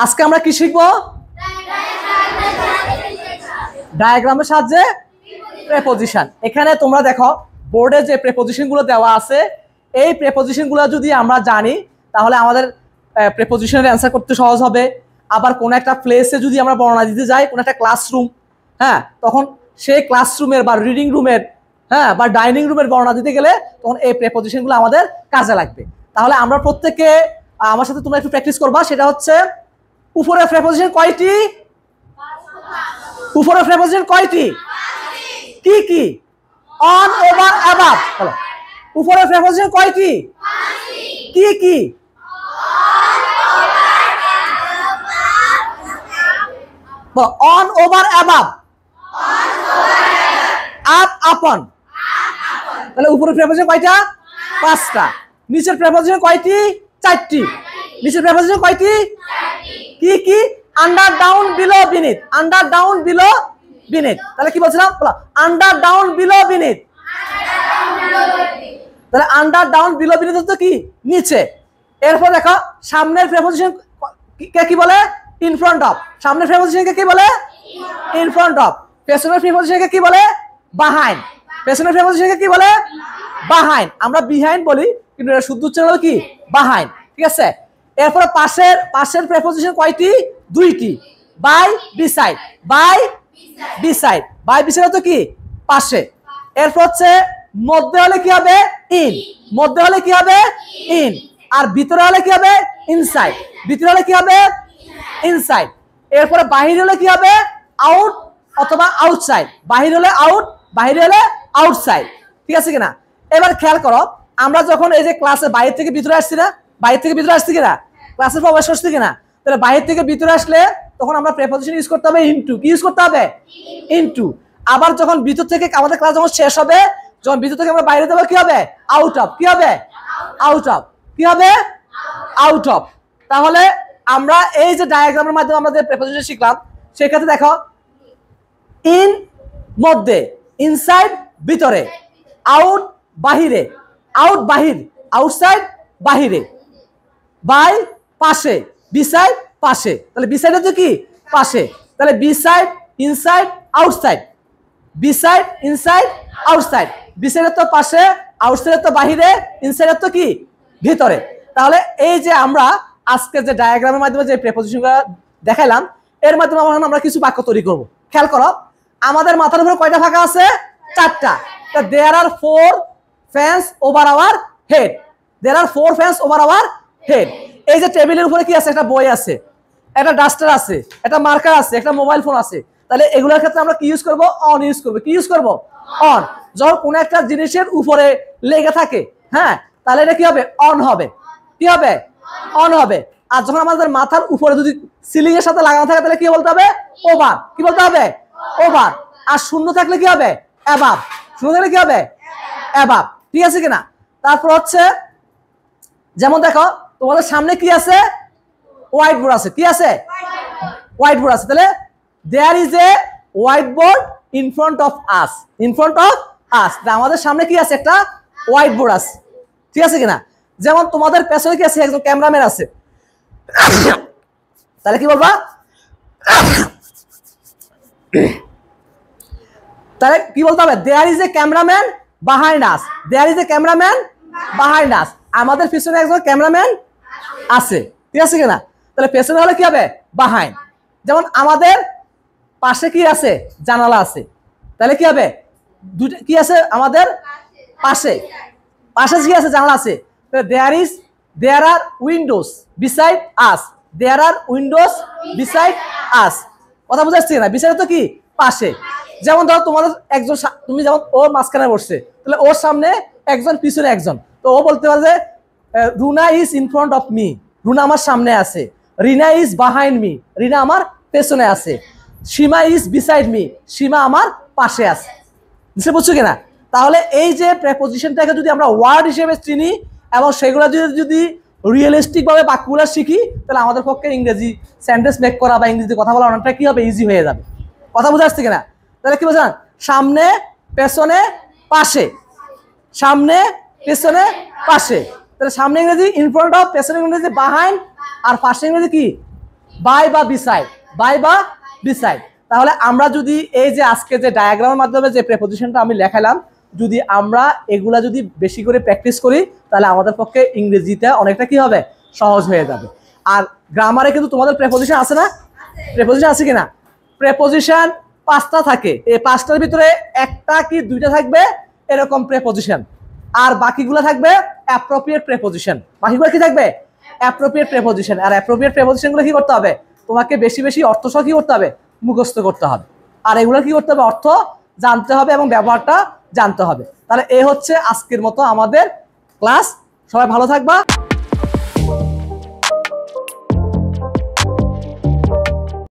আজকে আমরা কি শিখবো? ডায়াগ্রামের সাহায্যে প্রেপোজিশন। এখানে তোমরা দেখো বোর্ডে যে প্রেপোজিশনগুলো দেওয়া আছে, এই প্রেপোজিশনগুলো যদি আমরা জানি তাহলে আমাদের প্রেপোজিশনের অ্যান্সার করতে সহজ হবে। আবার কোনো একটা প্লেসে যদি আমরা বর্ণনা দিতে যাই, কোনো একটা ক্লাসরুম, হ্যাঁ, তখন সেই ক্লাসরুমের বা রিডিং রুমের, হ্যাঁ, বা ডাইনিং রুমের বর্ণনা দিতে গেলে তখন এই প্রেপোজিশনগুলো আমাদের কাজে লাগবে। তাহলে আমরা প্রত্যেকে আমার সাথে তোমরা একটু প্র্যাকটিস করবা। সেটা হচ্ছে উপরের প্রেপোজিশন কয়টি? উপরের প্রেপোজিশন কয়টি? কি কি? On, over, above. বলো উপরের প্রেপোজিশন কয়টি? কি কি? অন, ওভার, অ্যাবাভ, আপ, আপন। তাহলে উপরের প্রেপোজিশন কয়টা? 5টা। নিচের প্রেপোজিশন কয়টি? 4টি। নিচের প্রেপোজিশন কয়টি? কি কি? Under, down, below, beneath. Under, down, below, beneath. তাহলে কি বলছিলাম? Under, down, below, beneath. তাহলে আন্ডার, ডাউন, বিলো, বিনিথ হচ্ছে কি? নিচে। এরপর দেখো সামনের প্রেপোজিশন কে কি বলে? In front of. সামনের প্রেপোজিশনকে কি বলে? In front of. পেছনের প্রেপোজিশনকে কি বলে? বাহাইন্ড। পেছনের প্রেপোজিশনকে কি বলে? বাহাইন্ড। আমরা বিহাইন্ড বলি, কিন্তু এটা শুদ্ধ উচ্চারণ হলো কি? বাহাইন্ড। ঠিক আছে। এরপরে পাশের প্রেপোজিশন কয়টি? 2টি। By, beside. By, beside. By, beside তো কি? পাশে। এরপর হচ্ছে মধ্যে হলে কি হবে? ইন। মধ্যে হলে কি হবে? ইন। আর ভিতরে হলে কি হবে? ইনসাইড। ভিতরে হলে কি হবে? ইনসাইড। এরপরে বাহির হলে কি হবে? আউট অথবা আউটসাইড। বাহির হলে আউট, বাহির হলে আউটসাইড। ঠিক আছে কিনা? এবার খেয়াল করো, আমরা যখন এই যে ক্লাসে বাইরে থেকে ভিতরে আসছি না, বাইরে থেকে ভিতরে আসছি কিনা, ক্লাসে প্রবেশ করছি কিনা, তাহলে বাইরে থেকে ভিতরে আসলে তখন আমরা প্রেপোজিশন ইউজ করতে হবে ইনটু। কি ইউজ করতে হবে? ইনটু। আবার যখন ভিতর থেকে আমাদের ক্লাস যখন শেষ হবে, যখন ভিতর থেকে আমরা বাইরে যাবো, কি হবে? Out of. কি হবে? Out of. কি হবে? Out of. তাহলে আমরা এই যে ডায়াগ্রামের মাধ্যমে আমরা যে প্রেপোজিশন শিখলাম, সেক্ষেত্রে দেখো ইন মধ্যে, ইনসাইড ভিতরে, আউট বাহিরে, আউট বাহির, আউটসাইড বাহিরে, বাই পাশে, বিসাইড পাশে। তাহলে বিসাইড হচ্ছে কি? পাশে। তাহলে beside, inside, outside. Beside, inside, outside. বিসাইডের তো পাশে, আউটসাইডের তো বাহিরে, ইনসাইডের তো কি? ভিতরে। তাহলে এই যে আমরা আজকে যে ডায়াগ্রামের মাধ্যমে যে প্রেপোজিশনগুলো দেখাইলাম, এর মাধ্যমে আমরা কিছু বাক্য তৈরি করব। খেয়াল করো, আমাদের মাথার উপরে কয়টা ফাঁকা আছে? 4টা। There are 4 fans over our head. There are 4 fans over our head. এই যে টেবিলের উপরে কি আছে? একটা বই আছে, একটা ডাস্টার আছে, একটা মার্কার আছে, একটা মোবাইল ফোন আছে। তাহলে এগুলোর ক্ষেত্রে আমরা কি ইউজ করব? অন ইউজ করব। কি ইউজ করব? অন। যখন কোনো একটা জিনিসের উপরে লেগে থাকে, হ্যাঁ, তাহলে এটা কি হবে? অন হবে। কি হবে? অন হবে। আর যখন আমাদের মাথার উপরে যদি সিলিং এর সাথে লাগানো থাকে, তাহলে কি বলতে হবে? ওভার। কি বলতে হবে? ওভার। আর শূন্য থাকলে কি হবে? অ্যাবাভ। শূন্য থাকলে কি হবে? অ্যাবাভ। ঠিক আছে কিনা? তারপর হচ্ছে যেমন দেখো তোমাদের সামনে কি আছে? হোয়াইট বোর্ড আছে। কি আছে? হোয়াইট বোর্ড আছে। তাহলে there is a white board in front of us. In front of us. আমাদের সামনে কি আছে? একটা হোয়াইট বোর্ড আছে। ঠিক আছে কিনা? যেমন তোমাদের পেছনে কি আছে? একজন ক্যামেরাম্যান আছে। তাহলে কি বলবা? তাহলে কি বলতে হবে? There is a cameraman behind us. There is a cameraman behind us. আমাদের পিছনে একজন ক্যামেরাম্যান আছে। ঠিক আছে কিনা? তাহলে পেছনে হলে কি হবে? বিহাইন্ড। যেমন আমাদের পাশে কি আছে? জানালা আছে। তাহলে কি হবে? দুটো কি আছে আমাদের পাশে? পাশে কি আছে? জানালা আছে। দেয়ার আর উইন্ডোজ বিসাইড আস। দেয়ার আর উইন্ডোজ বিসাইড আস। কথা বুঝতে পারছি না? বিসাইড তো কি? পাশে। যেমন ধরো তোমাদের একজন, তুমি যেমন ওর মাঝখানে বসছে, তাহলে ওর সামনে একজন, পিছনে একজন। তো ও বলতে পারে যে Runa is in front of me. Runa আমার সামনে আছে। রিনা ইজ বিহাইন্ড মি। রিনা আমার পেছনে আছে। সীমা ইজ বিসাইড মি। সীমা আমার পাশে আছে। বুঝতে পারছো কিনা? তাহলে এই যে প্রেপোজিশনটাকে যদি আমরা ওয়ার্ড হিসেবে চিনি এবং সেগুলো যদি রিয়েলিস্টিক ভাবে বাক্যগুলো শিখি, তাহলে আমাদের পক্ষে ইংরেজি সেন্টেন্স মেক করা বা ইংরেজি কথা বলা অনেকটা কি হবে? ইজি হয়ে যাবে। কথা বুঝে আসছে কিনা? তাহলে কি বলছেন? সামনে, পেছনে, পাশে। সামনে, পেছনে, পাশে। তাহলে সামনে ইংরেজি ইন ফ্রন্ট অফ, পেছনে ইংরেজি বিহাইন্ড, আর পাশে ইংরেজি কি? বাই বা বিসাইড, বাই বা বিসাইড। তাহলে আমরা যদি এই যে আজকে যে ডায়াগ্রামের মাধ্যমে যে প্রেপোজিশনটা আমি লেখালাম, যদি আমরা এগুলা যদি বেশি করে প্র্যাকটিস করি তাহলে আমাদের পক্ষে ইংরেজিতে অনেকটা কি হবে, সহজ হয়ে যাবে। আর গ্রামারে কিন্তু তোমাদের প্রেপোজিশন আছে না? প্রেপোজিশন আছে কিনা? প্রেপোজিশন 5টা থাকে, এই 5টার ভিতরে একটা কি 2টা থাকবে এরকম প্রেপোজিশন, আর বাকিগুলো থাকবে অ্যাপ্রোপ্রিয়েট প্রেপোজিশন। বাকিগুলো কি থাকবে? Appropriate preposition. আর অ্যাপ্রোপ্রিয়েট প্রেপোজিশনগুলো কি করতে হবে? তোমাকে বেশি বেশি অর্থ সহ কি করতে হবে, মুখস্থ করতে হবে। আর এগুলো কি করতে হবে, অর্থ জানতে হবে এবং ব্যবহারটা জানতে হবে। তাহলে এই হচ্ছে আজকের মতো আমাদের ক্লাস। সবাই ভালো থাকবা।